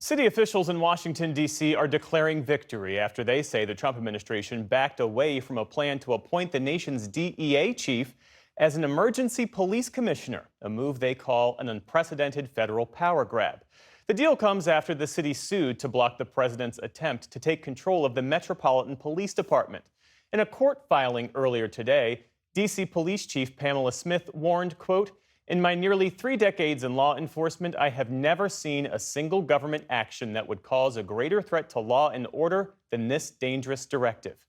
City officials in Washington, D.C. are declaring victory after they say the Trump administration backed away from a plan to appoint the nation's DEA chief as an emergency police commissioner, a move they call an unprecedented federal power grab. The deal comes after the city sued to block the president's attempt to take control of the Metropolitan Police Department. In a court filing earlier today, D.C. Police Chief Pamela Smith warned, quote, "In my nearly 3 decades in law enforcement, I have never seen a single government action that would cause a greater threat to law and order than this dangerous directive."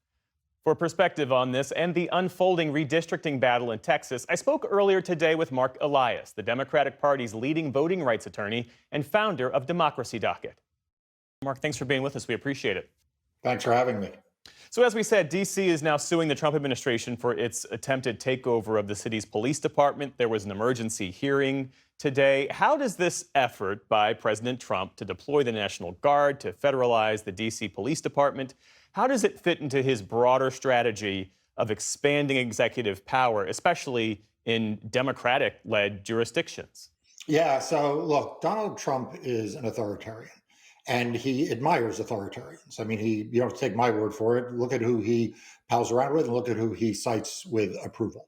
For perspective on this and the unfolding redistricting battle in Texas, I spoke earlier today with Mark Elias, the Democratic Party's leading voting rights attorney and founder of Democracy Docket. Mark, thanks for being with us. We appreciate it. Thanks for having me. So, as we said, D.C. is now suing the Trump administration for its attempted takeover of the city's police department. There was an emergency hearing today. How does this effort by President Trump to deploy the National Guard to federalize the D.C. Police Department, how does it fit into his broader strategy of expanding executive power, especially in Democratic-led jurisdictions? Yeah, so look, Donald Trump is an authoritarian and he admires authoritarians. I mean, you don't take my word for it. Look at who he pals around with and look at who he cites with approval.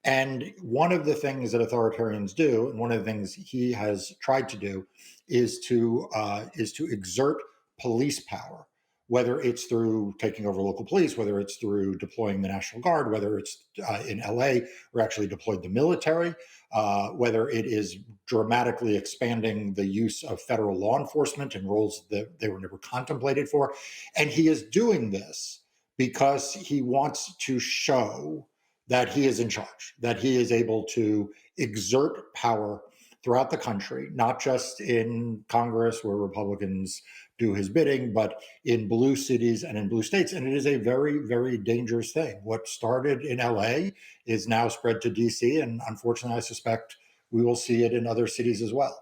And one of the things that authoritarians do, and one of the things he has tried to do, is to exert police power, whether it's through taking over local police, whether it's through deploying the National Guard, whether it's in LA, or actually deployed the military, whether it is dramatically expanding the use of federal law enforcement in roles that they were never contemplated for. And he is doing this because he wants to show that he is in charge, that he is able to exert power throughout the country, not just in Congress where Republicans do his bidding, but in blue cities and in blue states. And it is a very, very dangerous thing. What started in LA is now spread to DC. And unfortunately, I suspect we will see it in other cities as well.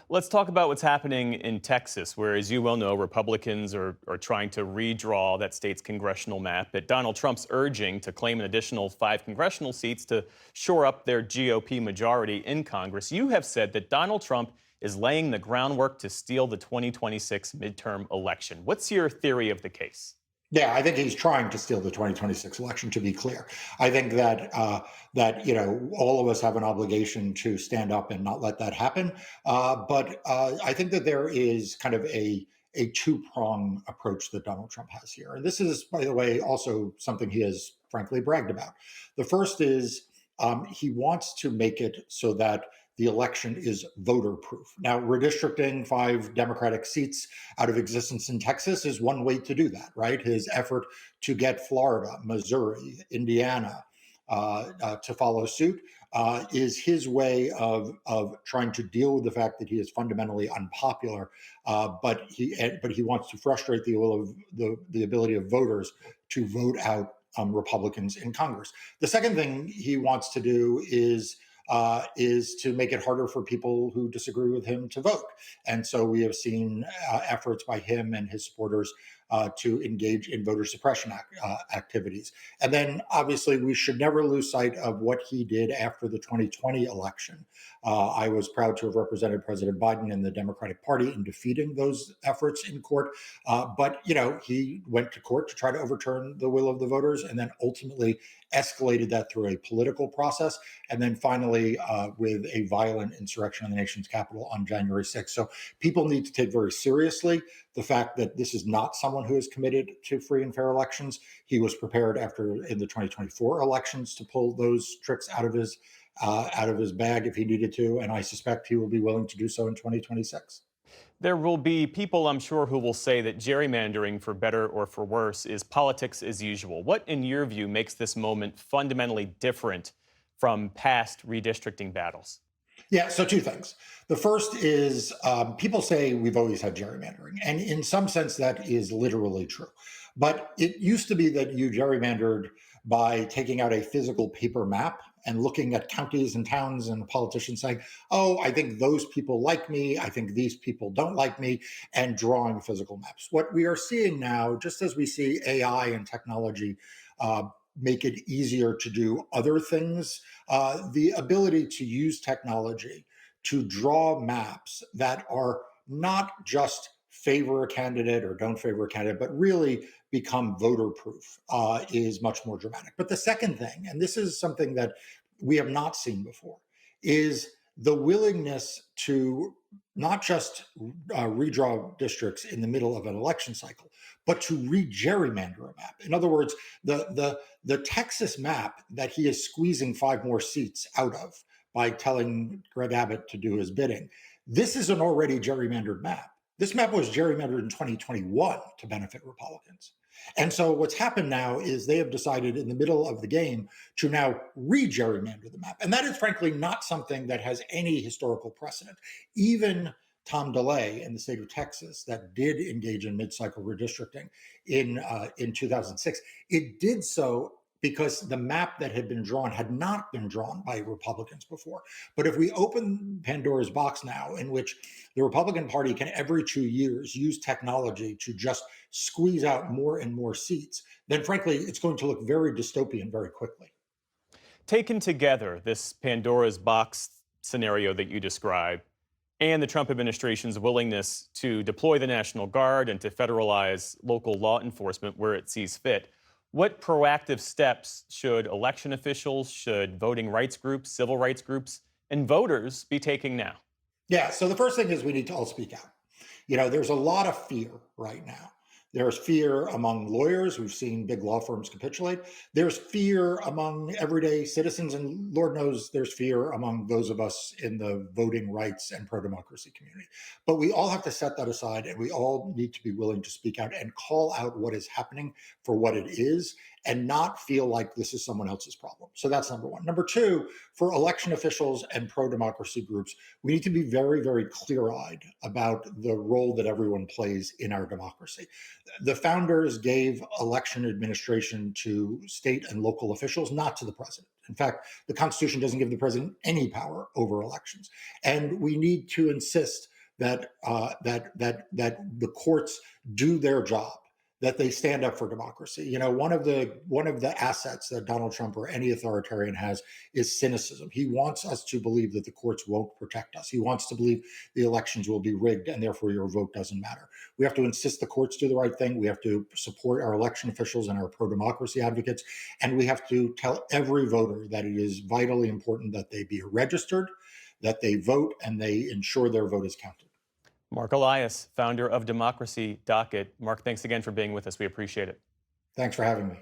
Let's talk about what's happening in Texas, where, as you well know, Republicans are trying to redraw that state's congressional map at Donald Trump's urging to claim an additional 5 congressional seats to shore up their GOP majority in Congress. You have said that Donald Trump is laying the groundwork to steal the 2026 midterm election. What's your theory of the case? Yeah, I think he's trying to steal the 2026 election. To be clear, I think that all of us have an obligation to stand up and not let that happen. But I think that there is kind of a two-prong approach that Donald Trump has here, and this is, by the way, also something he has frankly bragged about. The first is he wants to make it so that the election is voter proof. Now, redistricting 5 Democratic seats out of existence in Texas is one way to do that, right? His effort to get Florida, Missouri, Indiana to follow suit is his way of trying to deal with the fact that he is fundamentally unpopular, but he wants to frustrate the will of the ability of voters to vote out Republicans in Congress. The second thing he wants to do is to make it harder for people who disagree with him to vote. And so we have seen efforts by him and his supporters to engage in voter suppression activities. And then obviously we should never lose sight of what he did after the 2020 election. I was proud to have represented President Biden and the Democratic Party in defeating those efforts in court. But he went to court to try to overturn the will of the voters and then ultimately escalated that through a political process. And then finally, with a violent insurrection in the nation's capital on January 6th. So people need to take very seriously the fact that this is not someone who is committed to free and fair elections. He was prepared in the 2024 elections to pull those tricks out of his bag if he needed to, and I suspect he will be willing to do so in 2026. There will be people, I'm sure, who will say that gerrymandering, for better or for worse, is politics as usual. What, in your view, makes this moment fundamentally different from past redistricting battles? Yeah, so two things. The first is people say we've always had gerrymandering, and in some sense that is literally true. But it used to be that you gerrymandered by taking out a physical paper map and looking at counties and towns and politicians saying, oh, I think those people like me, I think these people don't like me, and drawing physical maps. What we are seeing now, just as we see AI and technology uh, make it easier to do other things, the ability to use technology to draw maps that are not just favor a candidate or don't favor a candidate, but really become voter proof is much more dramatic. But the second thing, and this is something that we have not seen before, is the willingness to not just redraw districts in the middle of an election cycle, but to re-gerrymander a map. In other words, the Texas map that he is squeezing 5 more seats out of by telling Greg Abbott to do his bidding, this is an already gerrymandered map. This map was gerrymandered in 2021 to benefit Republicans. And so what's happened now is they have decided in the middle of the game to now re-gerrymander the map. And that is frankly not something that has any historical precedent. Even Tom DeLay in the state of Texas that did engage in mid-cycle redistricting in 2006, it did so because the map that had been drawn had not been drawn by Republicans before. But if we open Pandora's box now, in which the Republican Party can every 2 years use technology to just squeeze out more and more seats, then frankly, it's going to look very dystopian very quickly. Taken together, this Pandora's box scenario that you describe and the Trump administration's willingness to deploy the National Guard and to federalize local law enforcement where it sees fit, what proactive steps should election officials, should voting rights groups, civil rights groups, and voters be taking now? Yeah. So the first thing is we need to all speak out. There's a lot of fear right now. There's fear among lawyers. We've seen big law firms capitulate. There's fear among everyday citizens. And Lord knows there's fear among those of us in the voting rights and pro-democracy community. But we all have to set that aside and we all need to be willing to speak out and call out what is happening for what it is and not feel like this is someone else's problem. So that's number one. Number two, for election officials and pro-democracy groups, we need to be very, very clear-eyed about the role that everyone plays in our democracy. The founders gave election administration to state and local officials, not to the president. In fact, the Constitution doesn't give the president any power over elections. And we need to insist that the courts do their job, that they stand up for democracy. One of the assets that Donald Trump or any authoritarian has is cynicism. He wants us to believe that the courts won't protect us. He wants to believe the elections will be rigged and therefore your vote doesn't matter. We have to insist the courts do the right thing. We have to support our election officials and our pro-democracy advocates. And we have to tell every voter that it is vitally important that they be registered, that they vote, and they ensure their vote is counted. Mark Elias, founder of Democracy Docket. Mark, thanks again for being with us. We appreciate it. Thanks for having me.